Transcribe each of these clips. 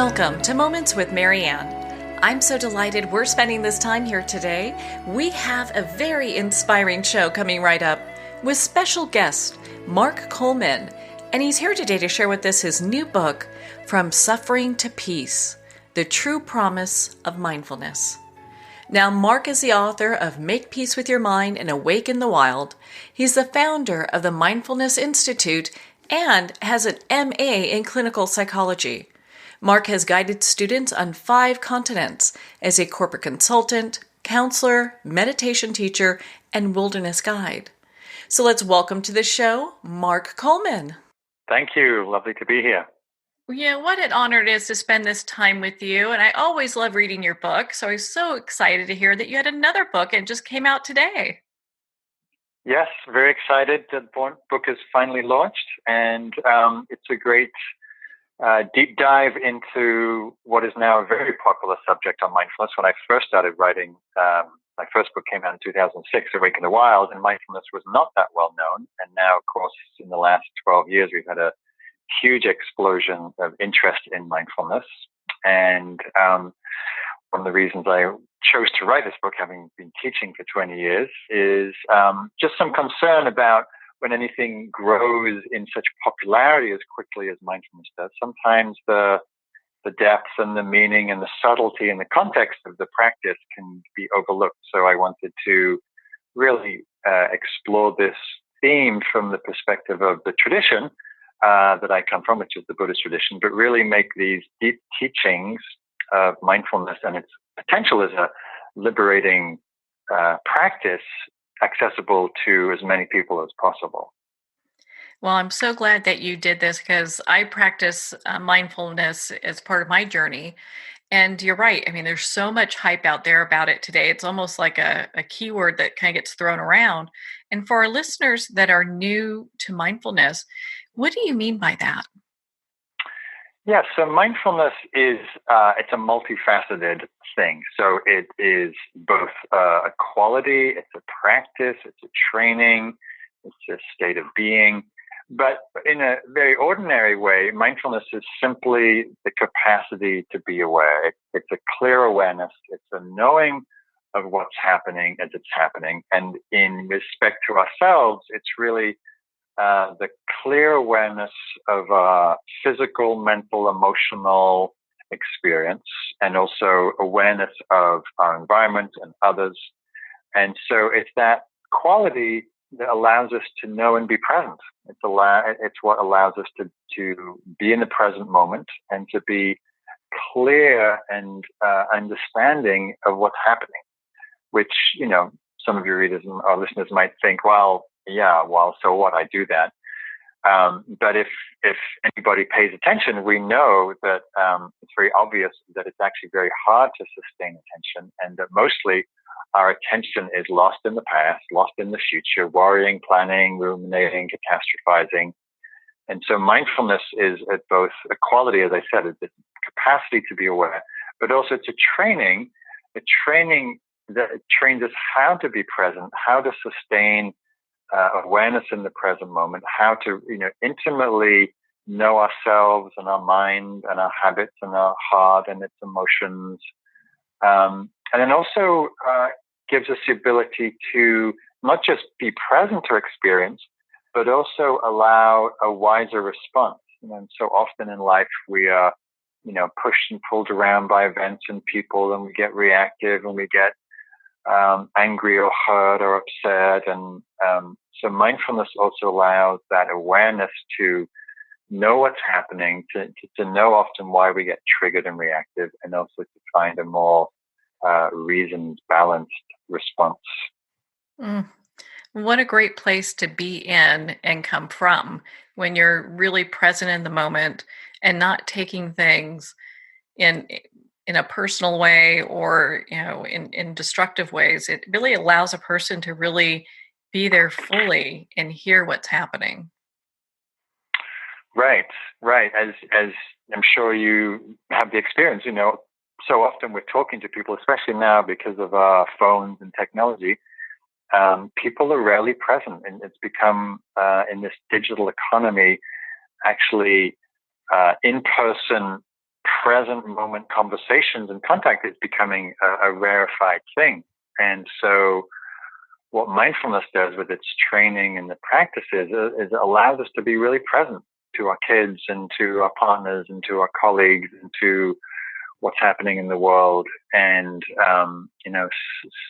Welcome to Moments with Marianne. I'm so delighted we're spending this time here today. We have a very inspiring show coming right up with special guest Mark Coleman, and he's here today to share with us his new book, From Suffering to Peace, The True Promise of Mindfulness. Now, Mark is the author of Make Peace with Your Mind and Awaken the Wild. He's the founder of the Mindfulness Institute and has an MA in clinical psychology. Mark has guided students on 5 continents as a corporate consultant, counselor, meditation teacher, and wilderness guide. So let's welcome to the show, Mark Coleman. Thank you. Lovely to be here. Yeah, what an honor it is to spend this time with you. And I always love reading your book. So I was so excited to hear that you had another book and just came out today. Yes, very excited. The book is finally launched, and it's a great deep dive into what is now a very popular subject on mindfulness. When I first started writing, my first book came out in 2006, Awaken the Wild, and mindfulness was not that well known. And now, of course, in the last 12 years, we've had a huge explosion of interest in mindfulness. And one of the reasons I chose to write this book, having been teaching for 20 years, is just some concern about when anything grows in such popularity as quickly as mindfulness does. Sometimes the depth and the meaning and the subtlety and the context of the practice can be overlooked. So I wanted to really explore this theme from the perspective of the tradition that I come from, which is the Buddhist tradition, but really make these deep teachings of mindfulness and its potential as a liberating practice accessible to as many people as possible. Well, I'm so glad that you did this because I practice mindfulness as part of my journey. And you're right. I mean, there's so much hype out there about it today. It's almost like a keyword that kind of gets thrown around. And for our listeners that are new to mindfulness, what do you mean by that? Yeah, so mindfulness is it's a multifaceted thing. So it is both a quality, it's a practice, it's a training, it's a state of being. But in a very ordinary way, mindfulness is simply the capacity to be aware. It's a clear awareness. It's a knowing of what's happening as it's happening. And in respect to ourselves, it's really the clear awareness of our physical, mental, emotional experience, and also awareness of our environment and others. And so it's that quality that allows us to know and be present. It's what allows us to be in the present moment and to be clear and understanding of what's happening, which, some of your readers or listeners might think, well, so what? I do that. But if anybody pays attention, we know that it's very obvious that it's actually very hard to sustain attention, and that mostly our attention is lost in the past, lost in the future, worrying, planning, ruminating, catastrophizing. And so mindfulness is both a quality, as I said, it's a capacity to be aware, but also it's a training that trains us how to be present, how to sustain awareness in the present moment, how to intimately know ourselves and our mind and our habits and our heart and its emotions, and then also gives us the ability to not just be present to experience, but also allow a wiser response. And so often in life we are pushed and pulled around by events and people, and we get reactive and we get angry or hurt or upset. And so mindfulness also allows that awareness to know what's happening, to know often why we get triggered and reactive, and also to find a more reasoned, balanced response. What a great place to be in and come from when you're really present in the moment and not taking things in a personal way or in destructive ways. It really allows a person to really be there fully and hear what's happening. Right. As I'm sure you have the experience, so often we're talking to people, especially now because of our phones and technology. People are rarely present, and it's become in this digital economy, actually in-person present moment conversations and contact is becoming a rarefied thing. And so what mindfulness does with its training and the practices is it allows us to be really present to our kids and to our partners and to our colleagues and to what's happening in the world. And,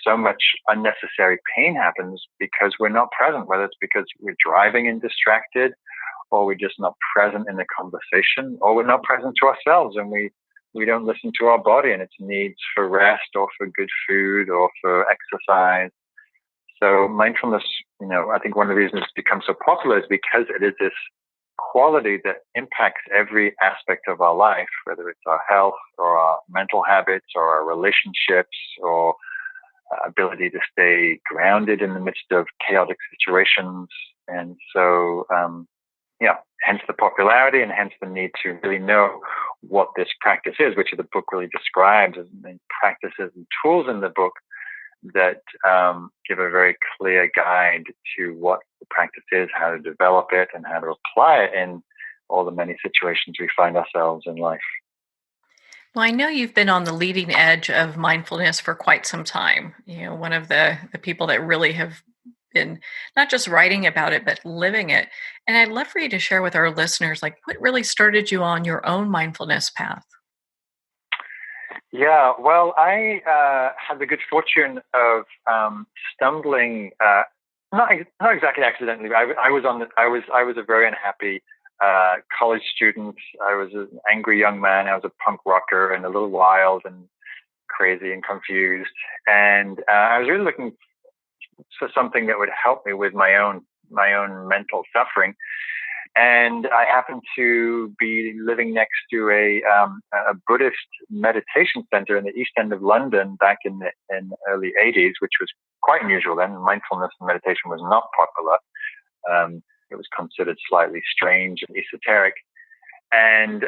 so much unnecessary pain happens because we're not present, whether it's because we're driving and distracted, or we're just not present in the conversation, or we're not present to ourselves and we don't listen to our body and its needs for rest or for good food or for exercise. So mindfulness, I think one of the reasons it's become so popular is because it is this quality that impacts every aspect of our life, whether it's our health or our mental habits or our relationships or ability to stay grounded in the midst of chaotic situations. And so, hence the popularity and hence the need to really know what this practice is, which the book really describes as practices and tools in the book that give a very clear guide to what the practice is, how to develop it, and how to apply it in all the many situations we find ourselves in life. Well, I know you've been on the leading edge of mindfulness for quite some time. One of the people that really have been not just writing about it, but living it. And I'd love for you to share with our listeners, what really started you on your own mindfulness path? Yeah, well, I had the good fortune of stumbling, not exactly accidentally. I was a very unhappy college student. I was an angry young man. I was a punk rocker and a little wild and crazy and confused. And I was really looking for something that would help me with my own mental suffering. And I happened to be living next to a Buddhist meditation center in the East End of London back in the early 80s, which was quite unusual then. Mindfulness and meditation was not popular. It was considered slightly strange and esoteric. And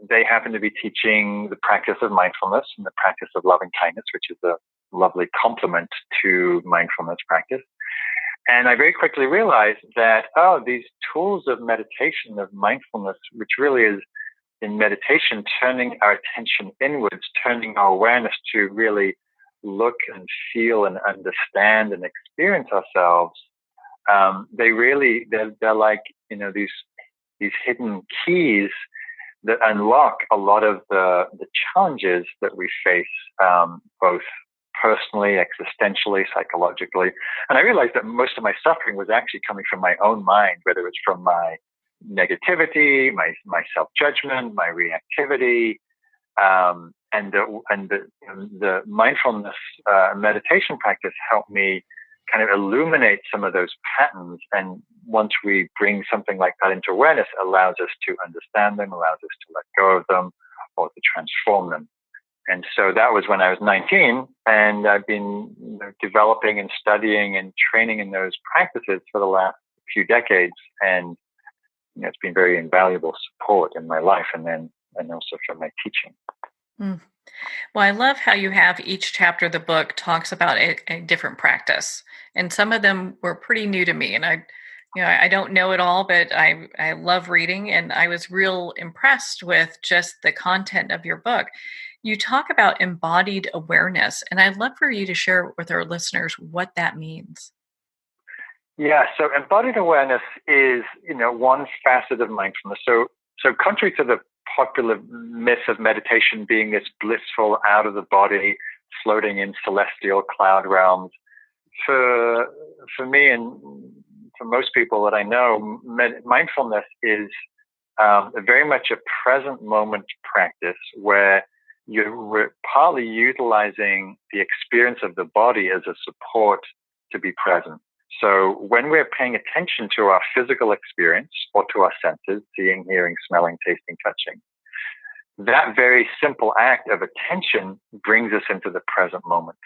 they happened to be teaching the practice of mindfulness and the practice of loving kindness, which is a lovely complement to mindfulness practice. And I very quickly realized that, these tools of meditation, of mindfulness, which really is in meditation, turning our attention inwards, turning our awareness to really look and feel and understand and experience ourselves. They're like, these hidden keys that unlock a lot of the challenges that we face, both personally, existentially, psychologically. And I realized that most of my suffering was actually coming from my own mind, whether it's from my negativity, my self-judgment, my reactivity, and the mindfulness meditation practice helped me kind of illuminate some of those patterns. And once we bring something like that into awareness, it allows us to understand them, allows us to let go of them, or to transform them. And so that was when I was 19, and I've been developing and studying and training in those practices for the last few decades. And it's been very invaluable support in my life and also for my teaching. Mm. Well, I love how you have each chapter of the book talks about a different practice. And some of them were pretty new to me. And I don't know it all, but I love reading. And I was real impressed with just the content of your book. You talk about embodied awareness, and I'd love for you to share with our listeners what that means. Yeah, so embodied awareness is, one facet of mindfulness. So contrary to the popular myth of meditation being this blissful, out of the body, floating in celestial cloud realms, for me and for most people that I know, mindfulness is very much a present moment practice where you're partly utilizing the experience of the body as a support to be present. So when we're paying attention to our physical experience or to our senses, seeing, hearing, smelling, tasting, touching, that very simple act of attention brings us into the present moment.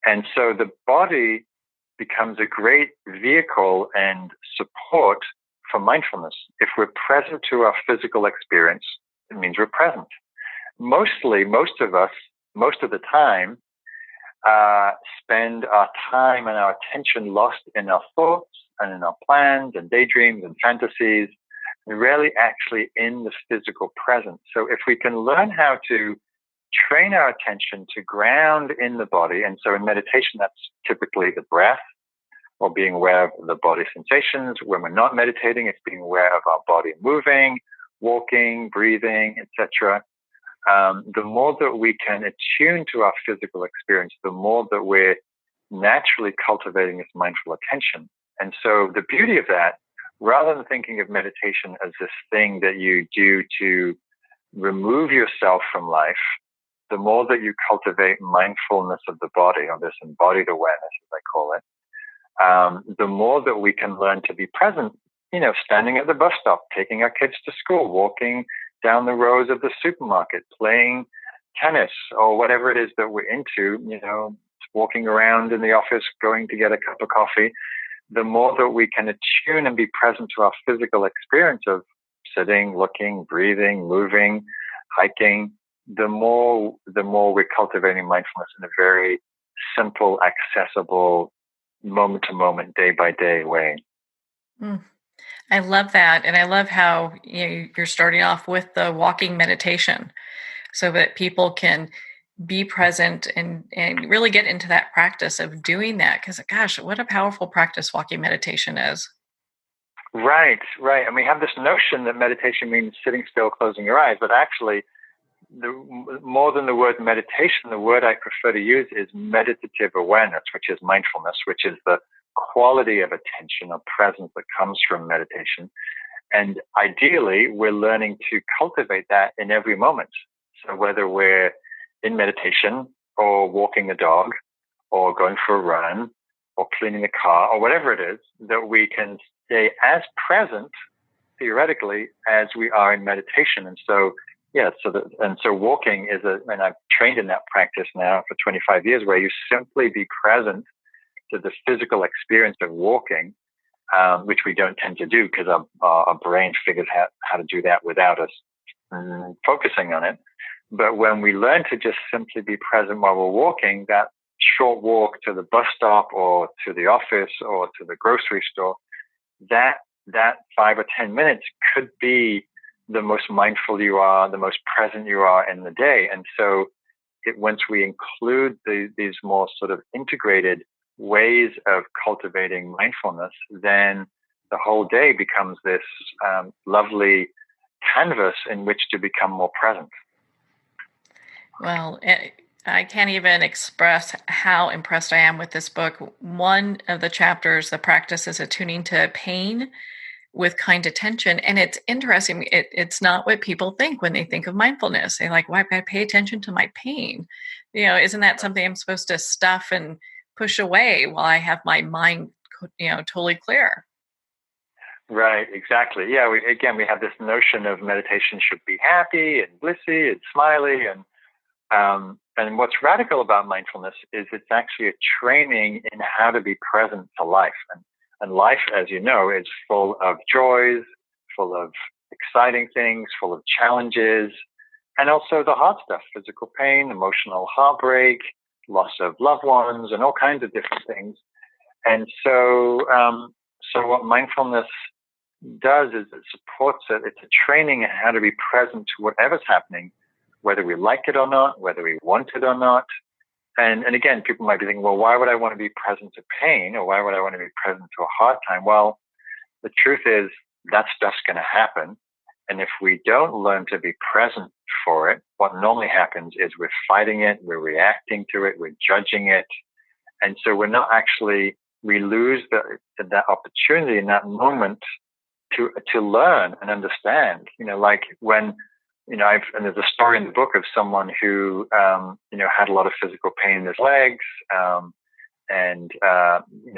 And so the body becomes a great vehicle and support for mindfulness. If we're present to our physical experience, it means we're present. Most of us, most of the time, spend our time and our attention lost in our thoughts and in our plans and daydreams and fantasies. rarely actually in the physical present. So if we can learn how to train our attention to ground in the body, and so in meditation, that's typically the breath or being aware of the body sensations. When we're not meditating, it's being aware of our body moving, walking, breathing, etc. The more that we can attune to our physical experience, the more that we're naturally cultivating this mindful attention. And so the beauty of that, rather than thinking of meditation as this thing that you do to remove yourself from life, the more that you cultivate mindfulness of the body, or this embodied awareness, as I call it, the more that we can learn to be present, standing at the bus stop, taking our kids to school, walking down the rows of the supermarket, playing tennis or whatever it is that we're into, walking around in the office, going to get a cup of coffee. The more that we can attune and be present to our physical experience of sitting, looking, breathing, moving, hiking, the more we're cultivating mindfulness in a very simple, accessible, moment to moment, day by day way. I love that. And I love how you're starting off with the walking meditation so that people can be present and really get into that practice of doing that. Because, gosh, what a powerful practice walking meditation is. Right. And we have this notion that meditation means sitting still, closing your eyes. But actually, more than the word meditation, the word I prefer to use is meditative awareness, which is mindfulness, which is the quality of attention or presence that comes from meditation. And ideally, we're learning to cultivate that in every moment. So whether we're in meditation or walking the dog or going for a run or cleaning the car or whatever it is, that we can stay as present, theoretically, as we are in meditation. And so, so walking and I've trained in that practice now for 25 years, where you simply be present to the physical experience of walking, which we don't tend to do because our brain figures out how to do that without us focusing on it. But when we learn to just simply be present while we're walking, that short walk to the bus stop or to the office or to the grocery store, that 5 or 10 minutes could be the most mindful you are, the most present you are in the day. And so once we include these more sort of integrated ways of cultivating mindfulness, then the whole day becomes this lovely canvas in which to become more present. Well, I can't even express how impressed I am with this book. One of the chapters, the practice is attuning to pain with kind attention. And it's interesting. It's not what people think when they think of mindfulness. They're like, well, I've got to pay attention to my pain. Isn't that something I'm supposed to stuff and push away while I have my mind, totally clear? Right, exactly. Yeah, we have this notion of meditation should be happy and blissy and smiley. And what's radical about mindfulness is it's actually a training in how to be present to life. And life, as you know, is full of joys, full of exciting things, full of challenges, and also the hard stuff, physical pain, emotional heartbreak, loss of loved ones, and all kinds of different things. And so what mindfulness does is it supports it. It's a training in how to be present to whatever's happening, whether we like it or not, whether we want it or not. And again, people might be thinking, well, why would I want to be present to pain, or why would I want to be present to a hard time? Well, the truth is that stuff's going to happen. And if we don't learn to be present for it, what normally happens is we're fighting it, we're reacting to it, we're judging it. And so we lose that opportunity in that moment to learn and understand, like when, and there's a story in the book of someone who, had a lot of physical pain in his legs, and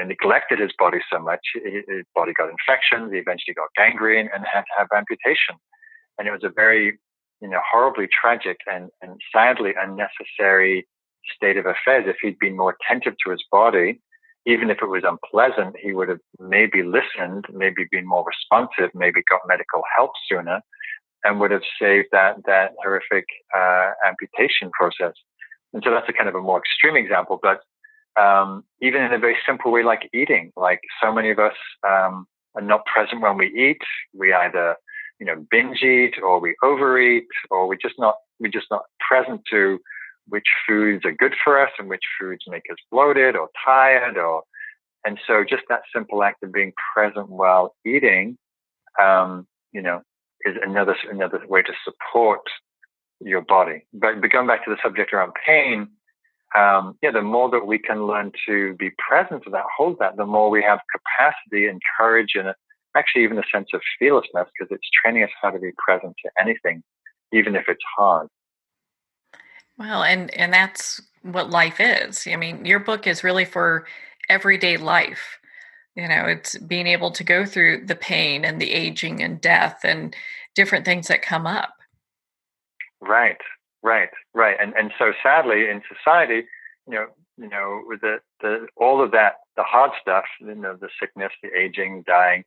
neglected his body so much. His body got infections. He eventually got gangrene and had to have amputation. And it was a very, horribly tragic and sadly unnecessary state of affairs. If he'd been more attentive to his body, even if it was unpleasant, he would have maybe listened, maybe been more responsive, maybe got medical help sooner, and would have saved that horrific amputation process. And so that's a kind of a more extreme example. But even in a very simple way, like eating, like so many of us are not present when we eat. We either binge eat, or we overeat, or we're just not present to which foods are good for us and which foods make us bloated or tired, and so just that simple act of being present while eating, is another way to support your body. But going back to the subject around pain, the more that we can learn to be present to that, hold that, the more we have capacity and courage and actually even a sense of fearlessness, because it's training us how to be present to anything, even if it's hard. Well, and that's what life is. I mean, your book is really for everyday life. It's being able to go through the pain and the aging and death and different things that come up. Right, right. And so sadly in society, with the all of that, the hard stuff, the sickness, the aging, dying,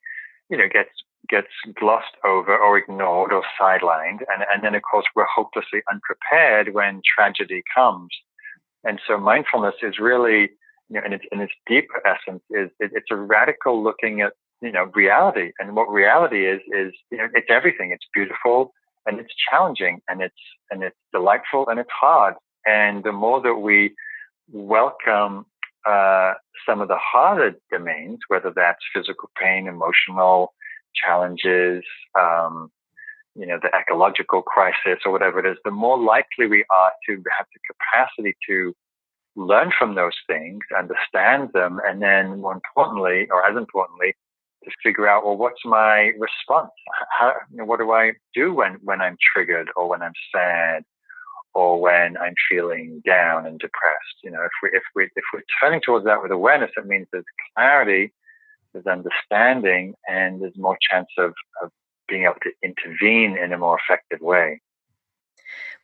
gets glossed over or ignored or sidelined. And then of course we're hopelessly unprepared when tragedy comes. And so mindfulness is really, in its deeper essence, it's a radical looking at, reality. And what reality is, it's everything. It's beautiful and it's challenging and it's delightful and it's hard. And the more that we welcome some of the harder domains, whether that's physical pain, emotional challenges, the ecological crisis or whatever it is, the more likely we are to have the capacity to learn from those things, understand them, and then more importantly, or as importantly, to figure out, well, what's my response? What do I do when I'm triggered or when I'm sad or when I'm feeling down and depressed? If we're turning towards that with awareness, it means there's clarity, there's understanding, and there's more chance of being able to intervene in a more effective way.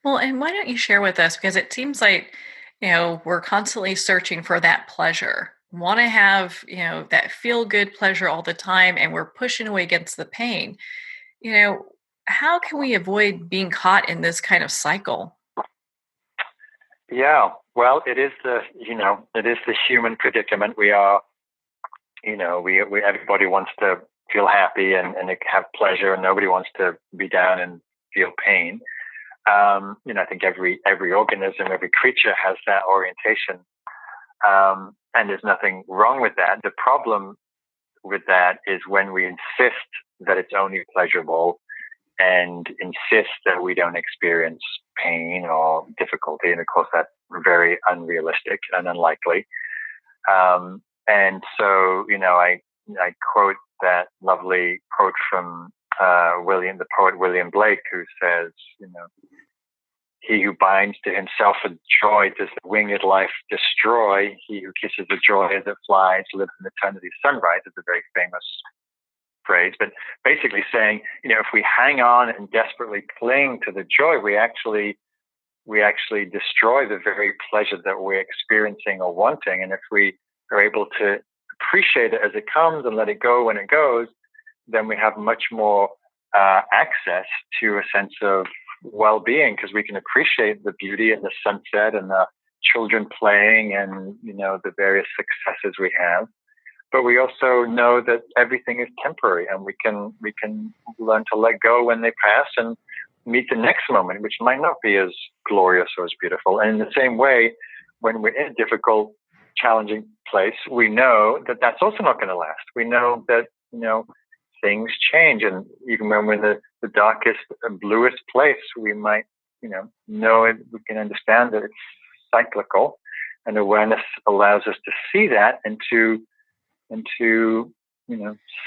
Well, and why don't you share with us? Because it seems like, we're constantly searching for that pleasure, want to have, that feel good pleasure all the time, and we're pushing away against the pain. How can we avoid being caught in this kind of cycle? Yeah, well, it is the human predicament. We are, we everybody wants to feel happy and have pleasure, and nobody wants to be down and feel pain. I think every organism, every creature has that orientation, and there's nothing wrong with that. The problem with that is when we insist that it's only pleasurable and insist that we don't experience pain or difficulty, and of course that's very unrealistic and unlikely. And so, I quote that lovely quote from the poet William Blake, who says, he who binds to himself a joy does the winged life destroy. He who kisses the joy as it flies lives in eternity's sunrise. Is a very famous phrase, but basically saying, if we hang on and desperately cling to the joy, we actually destroy the very pleasure that we're experiencing or wanting. And if we are able to appreciate it as it comes and let it go when it goes, then we have much more access to a sense of well-being, because we can appreciate the beauty and the sunset and the children playing and the various successes we have. But we also know that everything is temporary, and we can learn to let go when they pass and meet the next moment, which might not be as glorious or as beautiful. And in the same way, when we're in a difficult, challenging place, we know that that's also not going to last. We know that things change, and even when we're in the darkest and bluest place, we might know it. We can understand that it's cyclical, and awareness allows us to see that and to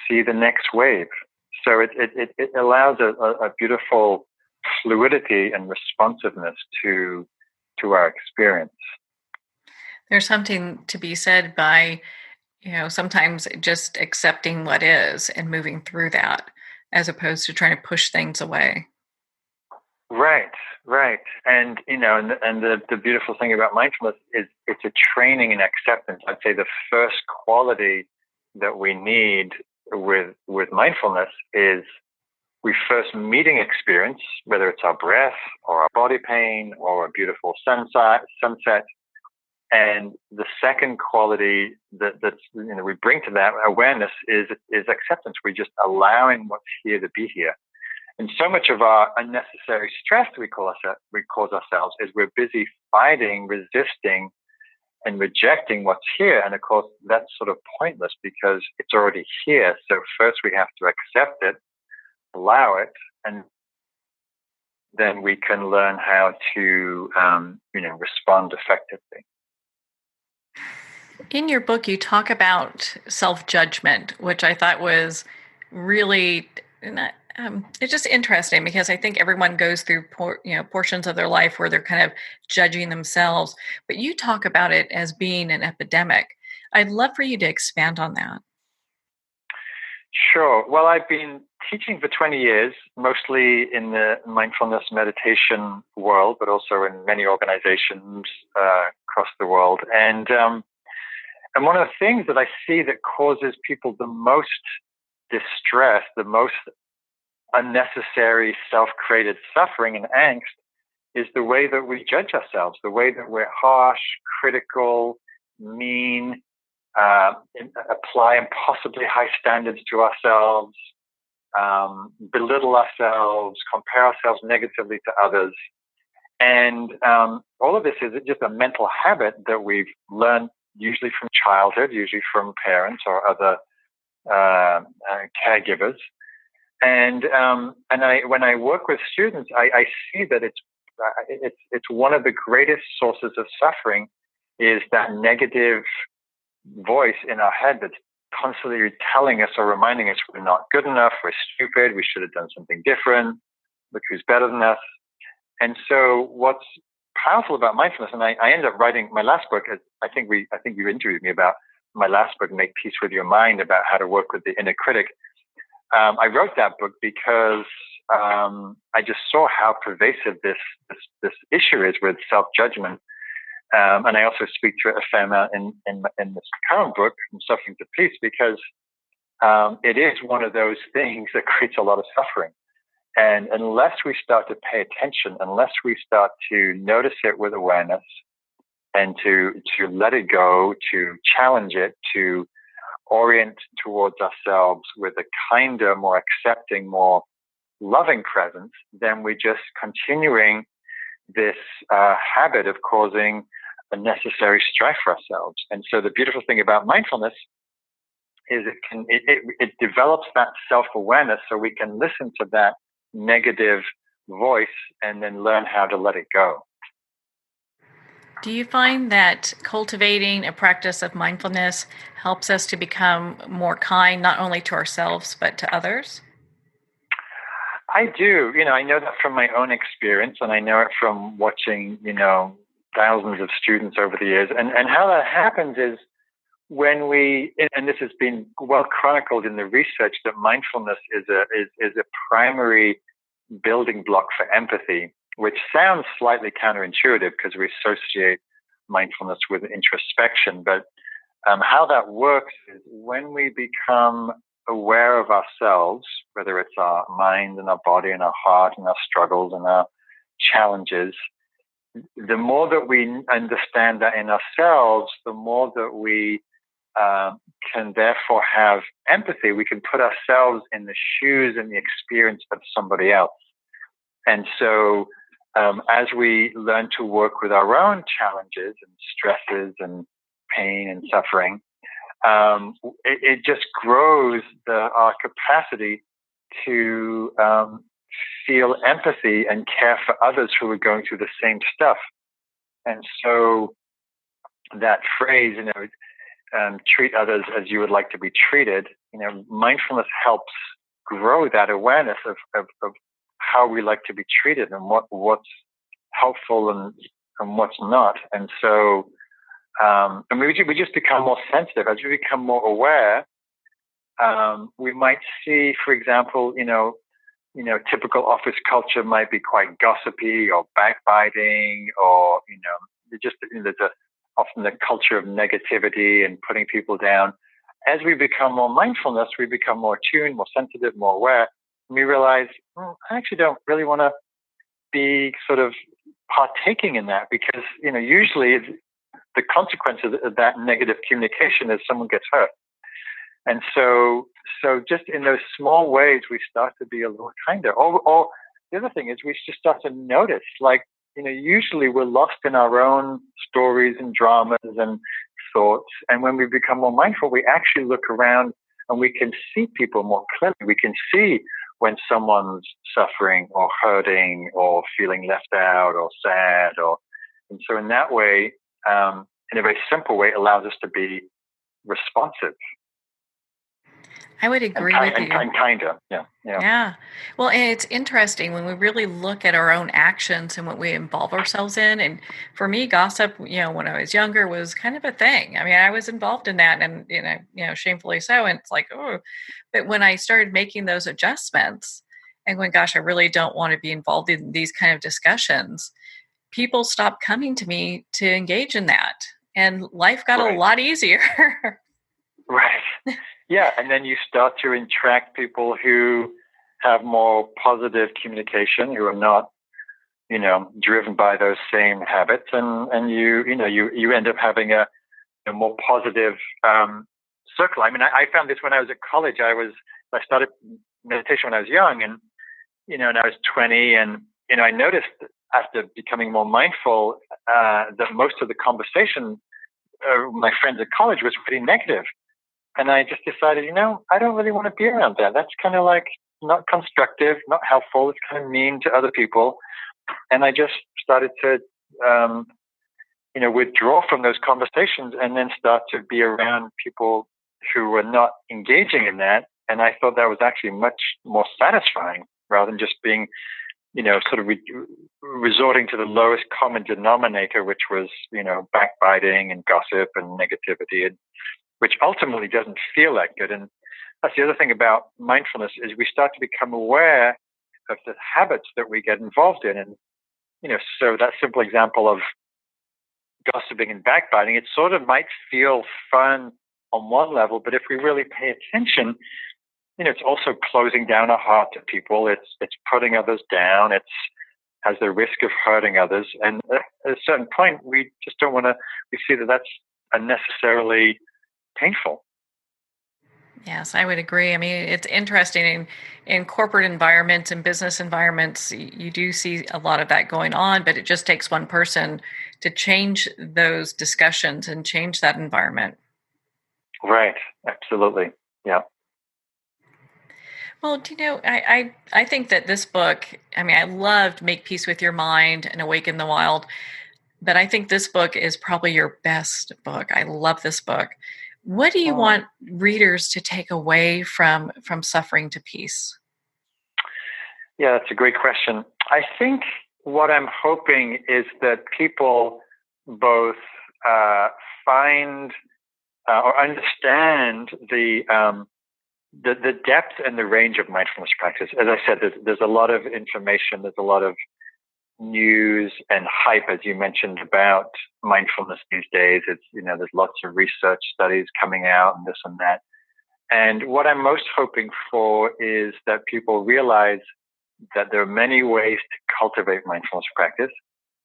see the next wave. So it allows a beautiful fluidity and responsiveness to our experience. There's something to be said by, sometimes just accepting what is and moving through that, as opposed to trying to push things away. Right. And, and the beautiful thing about mindfulness is it's a training in acceptance. I'd say the first quality that we need with mindfulness is we first meeting experience, whether it's our breath or our body pain or a beautiful sunset. And the second quality that's we bring to that awareness is acceptance. We're just allowing what's here to be here. And so much of our unnecessary stress we cause ourselves is we're busy fighting, resisting, and rejecting what's here. And of course, that's sort of pointless because it's already here. So first we have to accept it, allow it, and then we can learn how to, respond effectively. In your book, you talk about self-judgment, which I thought was really, it's just interesting because I think everyone goes through, portions of their life where they're kind of judging themselves. But you talk about it as being an epidemic. I'd love for you to expand on that. Sure. Well, I've been teaching for 20 years, mostly in the mindfulness meditation world, but also in many organizations across the world. And one of the things that I see that causes people the most distress, the most unnecessary self-created suffering and angst is the way that we judge ourselves, the way that we're harsh, critical, mean, apply impossibly high standards to ourselves, belittle ourselves, compare ourselves negatively to others. And all of this is just a mental habit that we've learned usually from childhood, usually from parents or other caregivers. And when I work with students, I see that it's one of the greatest sources of suffering is that negative voice in our head that's constantly telling us or reminding us we're not good enough, we're stupid, we should have done something different, look who's better than us. And so what's powerful about mindfulness, and I ended up writing my last book, I think you interviewed me about my last book, Make Peace with Your Mind, about how to work with the inner critic. I wrote that book because I just saw how pervasive this issue is with self-judgment. And I also speak to it a fair amount in this current book, From Suffering to Peace, because it is one of those things that creates a lot of suffering. And unless we start to pay attention, unless we start to notice it with awareness and to let it go, to challenge it, to orient towards ourselves with a kinder, more accepting, more loving presence, then we're just continuing this habit of causing unnecessary strife for ourselves. And so the beautiful thing about mindfulness is it develops that self-awareness so we can listen to that negative voice and then learn how to let it go. Do you find that cultivating a practice of mindfulness helps us to become more kind, not only to ourselves, but to others? I do. I know that from my own experience, and I know it from watching, thousands of students over the years. And how that happens is when and this has been well chronicled in the research, that mindfulness is a primary building block for empathy, which sounds slightly counterintuitive because we associate mindfulness with introspection. But how that works is when we become aware of ourselves, whether it's our mind and our body and our heart and our struggles and our challenges, the more that we understand that in ourselves, the more that we can therefore have empathy. We can put ourselves in the shoes and the experience of somebody else. And so as we learn to work with our own challenges and stresses and pain and suffering, it just grows our capacity to feel empathy and care for others who are going through the same stuff. And so that phrase, treat others as you would like to be treated, mindfulness helps grow that awareness of how we like to be treated and what's helpful and what's not. And so and we just become more sensitive. As we become more aware, we might see, for example, typical office culture might be quite gossipy or backbiting, or there's often a culture of negativity and putting people down. As we become more mindfulness, we become more attuned, more sensitive, more aware, and we realize, I actually don't really want to be sort of partaking in that, because usually the consequences of that negative communication is someone gets hurt. And so just in those small ways, we start to be a little kinder. Or the other thing is we just start to notice, like, usually we're lost in our own stories and dramas and thoughts. And when we become more mindful, we actually look around and we can see people more clearly. We can see when someone's suffering or hurting or feeling left out or sad. And so in that way, in a very simple way, it allows us to be responsive I would agree with you. and kinder. Yeah. Yeah. Yeah. Well, and it's interesting when we really look at our own actions and what we involve ourselves in. And for me, gossip, when I was younger was kind of a thing. I mean, I was involved in that and, shamefully so. And it's like, oh, but when I started making those adjustments and when, gosh, I really don't want to be involved in these kind of discussions, people stopped coming to me to engage in that. And life got a Right. lot easier. Right. Yeah. And then you start to attract people who have more positive communication, who are not, driven by those same habits. And you end up having a more positive circle. I mean, I found this when I was at college. I started meditation when I was young and I was 20 and, I noticed after becoming more mindful that most of the conversation my friends at college was pretty negative. And I just decided, I don't really want to be around that. That's kind of like not constructive, not helpful. It's kind of mean to other people. And I just started to, withdraw from those conversations and then start to be around people who were not engaging in that. And I thought that was actually much more satisfying rather than just being, sort of resorting to the lowest common denominator, which was, backbiting and gossip and negativity, and which ultimately doesn't feel that good. And that's the other thing about mindfulness is we start to become aware of the habits that we get involved in. And, so that simple example of gossiping and backbiting, it sort of might feel fun on one level, but if we really pay attention, it's also closing down our heart to people. It's putting others down. It has the risk of hurting others. And at a certain point, we just don't want to, we see that that's unnecessarily painful. Yes, I would agree. I mean, it's interesting in corporate environments and business environments, you do see a lot of that going on, but it just takes one person to change those discussions and change that environment. Right. Absolutely. Yeah. Well, I think that this book, I mean, I loved Make Peace with Your Mind and Awaken the Wild, but I think this book is probably your best book. I love this book. What do you want readers to take away from Suffering to Peace? Yeah, that's a great question. I think what I'm hoping is that people both find or understand the depth and the range of mindfulness practice. As I said, there's a lot of information, there's a lot of news and hype, as you mentioned, about mindfulness these days. It's, there's lots of research studies coming out and this and that. And what I'm most hoping for is that people realize that there are many ways to cultivate mindfulness practice,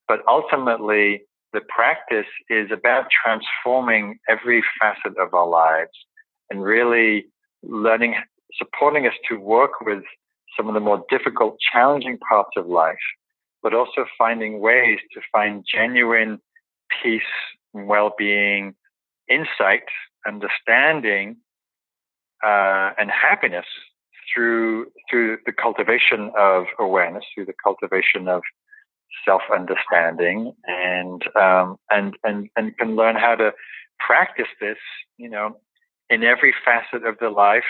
but ultimately the practice is about transforming every facet of our lives and really supporting us to work with some of the more difficult, challenging parts of life, but also finding ways to find genuine peace, well-being, insight, understanding, and happiness through the cultivation of awareness, through the cultivation of self-understanding, and can learn how to practice this, in every facet of the life,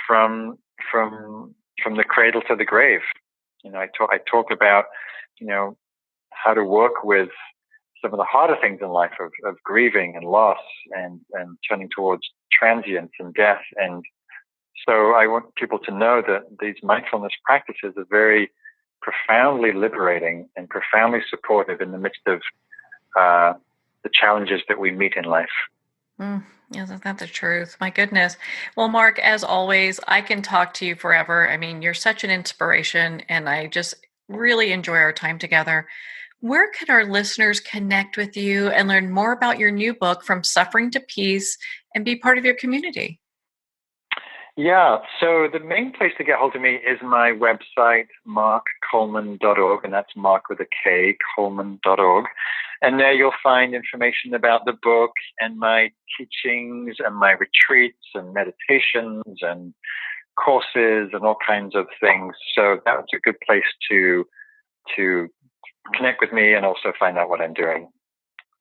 from the cradle to the grave. I talk about, how to work with some of the harder things in life of grieving and loss and turning towards transience and death. And so I want people to know that these mindfulness practices are very profoundly liberating and profoundly supportive in the midst of the challenges that we meet in life. Isn't that the truth? My goodness. Well, Mark, as always, I can talk to you forever. I mean, you're such an inspiration, and I just really enjoy our time together. Where can our listeners connect with you and learn more about your new book, From Suffering to Peace, and be part of your community? Yeah, so the main place to get hold of me is my website, markcoleman.org, and that's Mark with a K, Coleman.org. And there you'll find information about the book and my teachings and my retreats and meditations and courses and all kinds of things. So that's a good place to connect with me and also find out what I'm doing.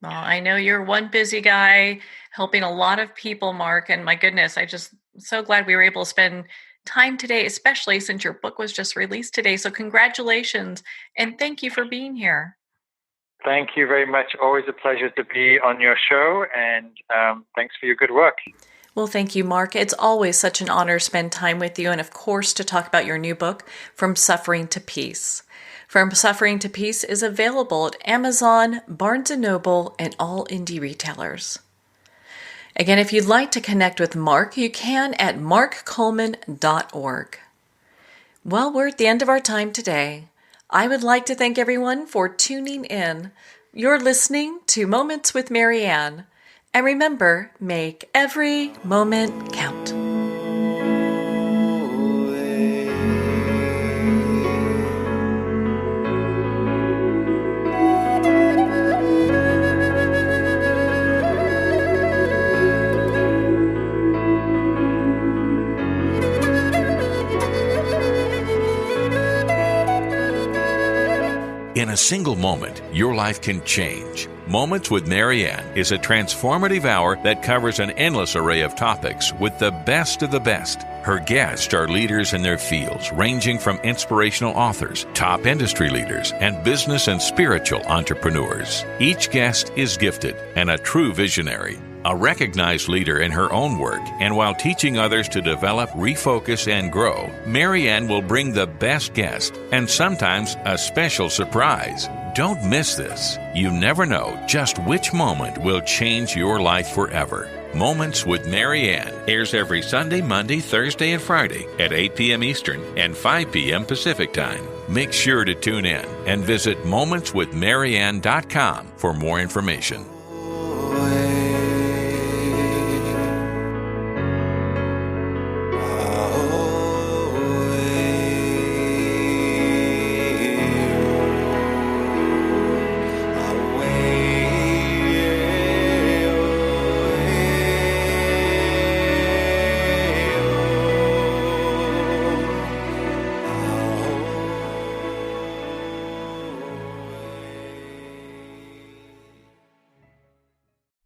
Well, I know you're one busy guy helping a lot of people, Mark, and my goodness, I just so glad we were able to spend time today, especially since your book was just released today. So congratulations and thank you for being here. Thank you very much. Always a pleasure to be on your show, and thanks for your good work. Well, thank you, Mark. It's always such an honor to spend time with you and, of course, to talk about your new book, From Suffering to Peace. From Suffering to Peace is available at Amazon, Barnes & Noble, and all indie retailers. Again, if you'd like to connect with Mark, you can at markcoleman.org. Well, we're at the end of our time today. I would like to thank everyone for tuning in. You're listening to Moments with Marianne. And remember, make every moment count. In a single moment, your life can change. Moments with Marianne is a transformative hour that covers an endless array of topics with the best of the best. Her guests are leaders in their fields, ranging from inspirational authors, top industry leaders, and business and spiritual entrepreneurs. Each guest is gifted and a true visionary, a recognized leader in her own work, and while teaching others to develop, refocus, and grow, Marianne will bring the best guest and sometimes a special surprise. Don't miss this. You never know just which moment will change your life forever. Moments with Marianne airs every Sunday, Monday, Thursday, and Friday at 8 p.m. Eastern and 5 p.m. Pacific Time. Make sure to tune in and visit momentswithmarianne.com for more information.